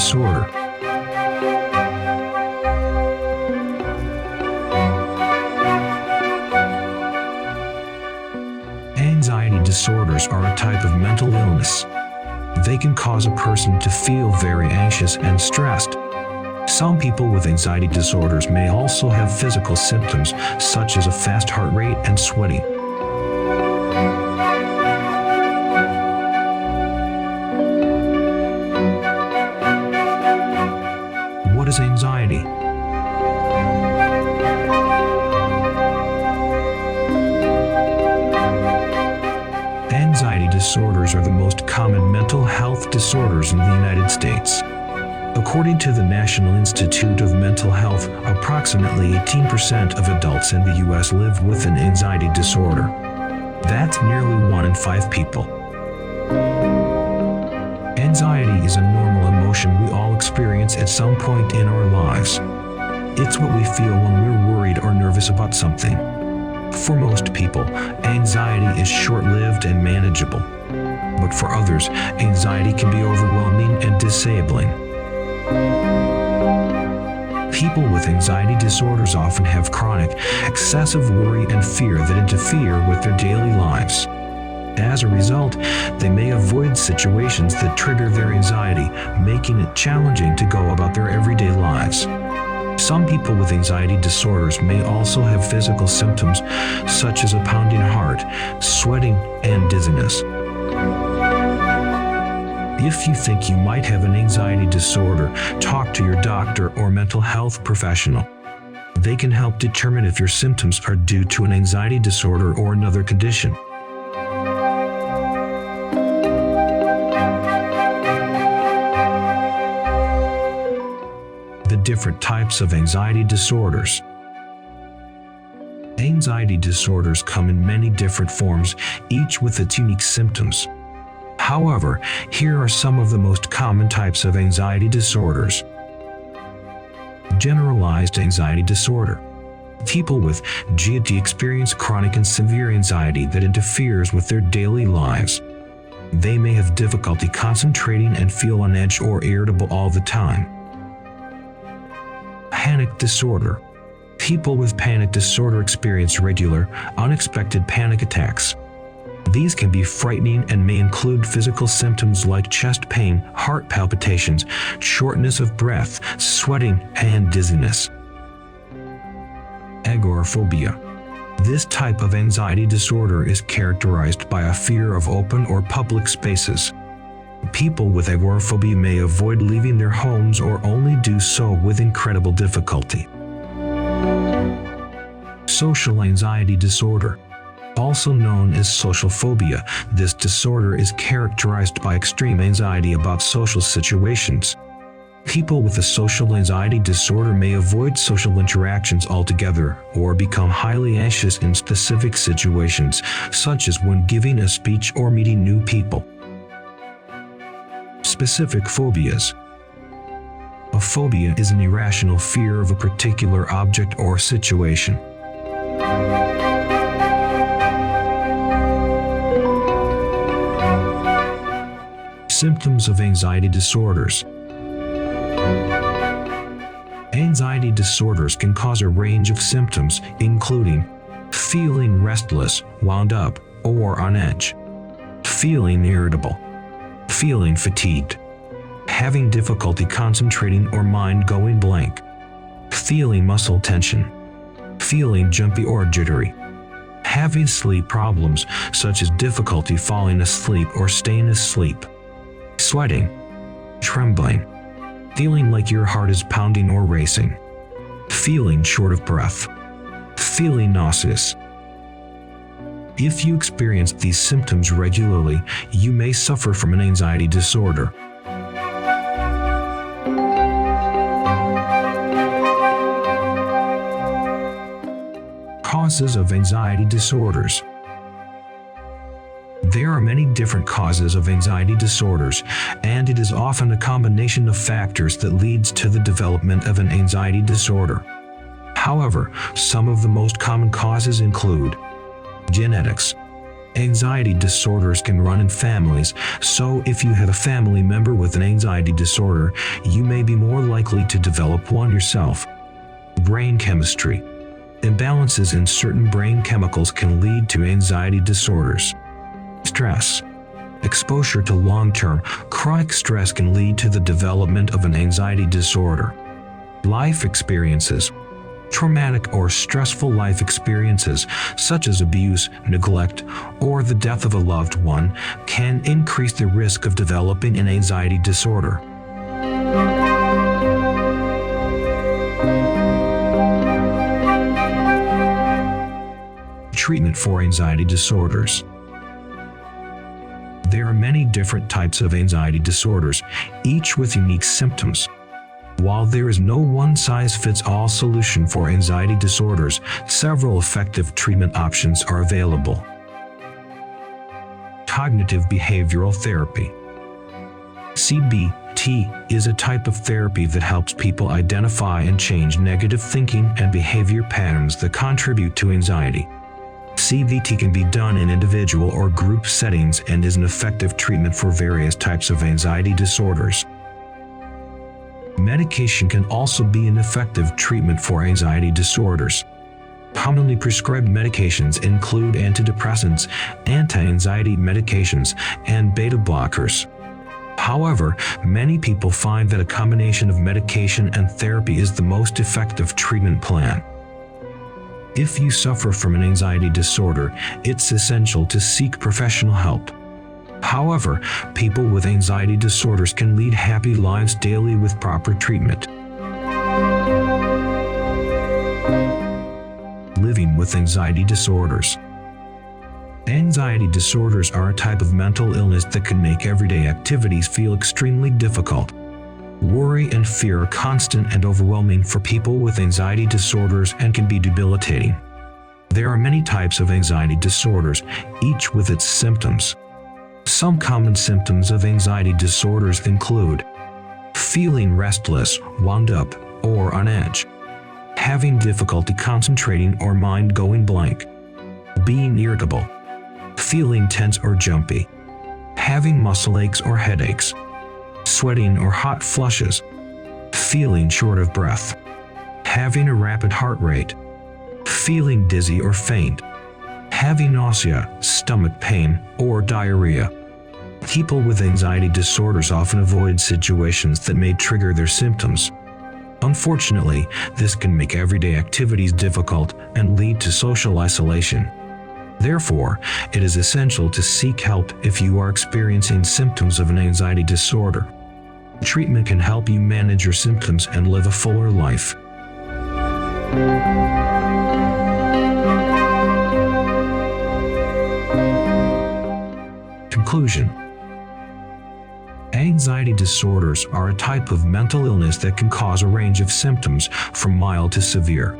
disorder. Anxiety disorders are a type of mental illness. They can cause a person to feel very anxious and stressed. Some people with anxiety disorders may also have physical symptoms such as a fast heart rate and sweating. What is anxiety? Anxiety disorders are the most common mental health disorders in the United States. According to the National Institute of Mental Health, approximately 18% of adults in the U.S. live with an anxiety disorder. That's nearly 1 in 5 people. Anxiety is a normal emotion we all experience at some point in our lives. It's what we feel when we're worried or nervous about something. For most people, anxiety is short-lived and manageable. But for others, anxiety can be overwhelming and disabling. People with anxiety disorders often have chronic, excessive worry and fear that interfere with their daily lives. As a result, they may avoid situations that trigger their anxiety, making it challenging to go about their everyday lives. Some people with anxiety disorders may also have physical symptoms such as a pounding heart, sweating, and dizziness. If you think you might have an anxiety disorder, talk to your doctor or mental health professional. They can help determine if your symptoms are due to an anxiety disorder or another condition. The different types of anxiety disorders. Anxiety disorders come in many different forms, each with its unique symptoms. However, here are some of the most common types of anxiety disorders. Generalized anxiety disorder. People with GAD experience chronic and severe anxiety that interferes with their daily lives. They may have difficulty concentrating and feel on edge or irritable all the time. Panic disorder. People with panic disorder experience regular, unexpected panic attacks. These can be frightening and may include physical symptoms like chest pain, heart palpitations, shortness of breath, sweating, and dizziness. Agoraphobia. This type of anxiety disorder is characterized by a fear of open or public spaces. People with agoraphobia may avoid leaving their homes or only do so with incredible difficulty. Social anxiety disorder. Also known as social phobia, this disorder is characterized by extreme anxiety about social situations. People with a social anxiety disorder may avoid social interactions altogether or become highly anxious in specific situations, such as when giving a speech or meeting new people. Specific phobias. A phobia is an irrational fear of a particular object or situation. Symptoms of anxiety disorders. Anxiety disorders can cause a range of symptoms, including feeling restless, wound up, or on edge, feeling irritable, feeling fatigued, having difficulty concentrating or mind going blank, feeling muscle tension, feeling jumpy or jittery, having sleep problems such as difficulty falling asleep or staying asleep, sweating, trembling, feeling like your heart is pounding or racing, feeling short of breath, feeling nauseous. If you experience these symptoms regularly, you may suffer from an anxiety disorder. Causes of anxiety disorders. There are many different causes of anxiety disorders, and it is often a combination of factors that leads to the development of an anxiety disorder. However, some of the most common causes include genetics. Anxiety disorders can run in families, so if you have a family member with an anxiety disorder, you may be more likely to develop one yourself. Brain chemistry. Imbalances in certain brain chemicals can lead to anxiety disorders. Stress. Exposure to long-term, chronic stress can lead to the development of an anxiety disorder. Life experiences. Traumatic or stressful life experiences, such as abuse, neglect, or the death of a loved one, can increase the risk of developing an anxiety disorder. Treatment for anxiety disorders. There are many different types of anxiety disorders, each with unique symptoms. While there is no one-size-fits-all solution for anxiety disorders, several effective treatment options are available. Cognitive behavioral therapy. CBT is a type of therapy that helps people identify and change negative thinking and behavior patterns that contribute to anxiety. CBT can be done in individual or group settings and is an effective treatment for various types of anxiety disorders. Medication can also be an effective treatment for anxiety disorders. Commonly prescribed medications include antidepressants, anti-anxiety medications, and beta blockers. However, many people find that a combination of medication and therapy is the most effective treatment plan. If you suffer from an anxiety disorder, it's essential to seek professional help. However, people with anxiety disorders can lead happy lives daily with proper treatment. Living with anxiety disorders. Anxiety disorders are a type of mental illness that can make everyday activities feel extremely difficult. Worry and fear are constant and overwhelming for people with anxiety disorders and can be debilitating. There are many types of anxiety disorders, each with its symptoms. Some common symptoms of anxiety disorders include feeling restless, wound up, or on edge, having difficulty concentrating or mind going blank, being irritable, feeling tense or jumpy, having muscle aches or headaches, sweating or hot flushes, feeling short of breath, having a rapid heart rate, feeling dizzy or faint, having nausea, stomach pain, or diarrhea. People with anxiety disorders often avoid situations that may trigger their symptoms. Unfortunately, this can make everyday activities difficult and lead to social isolation. Therefore, it is essential to seek help if you are experiencing symptoms of an anxiety disorder. Treatment can help you manage your symptoms and live a fuller life. Conclusion. Anxiety disorders are a type of mental illness that can cause a range of symptoms from mild to severe.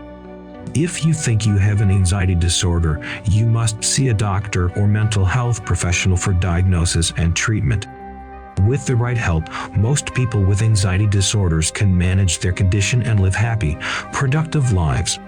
If you think you have an anxiety disorder, you must see a doctor or mental health professional for diagnosis and treatment. With the right help, most people with anxiety disorders can manage their condition and live happy, productive lives.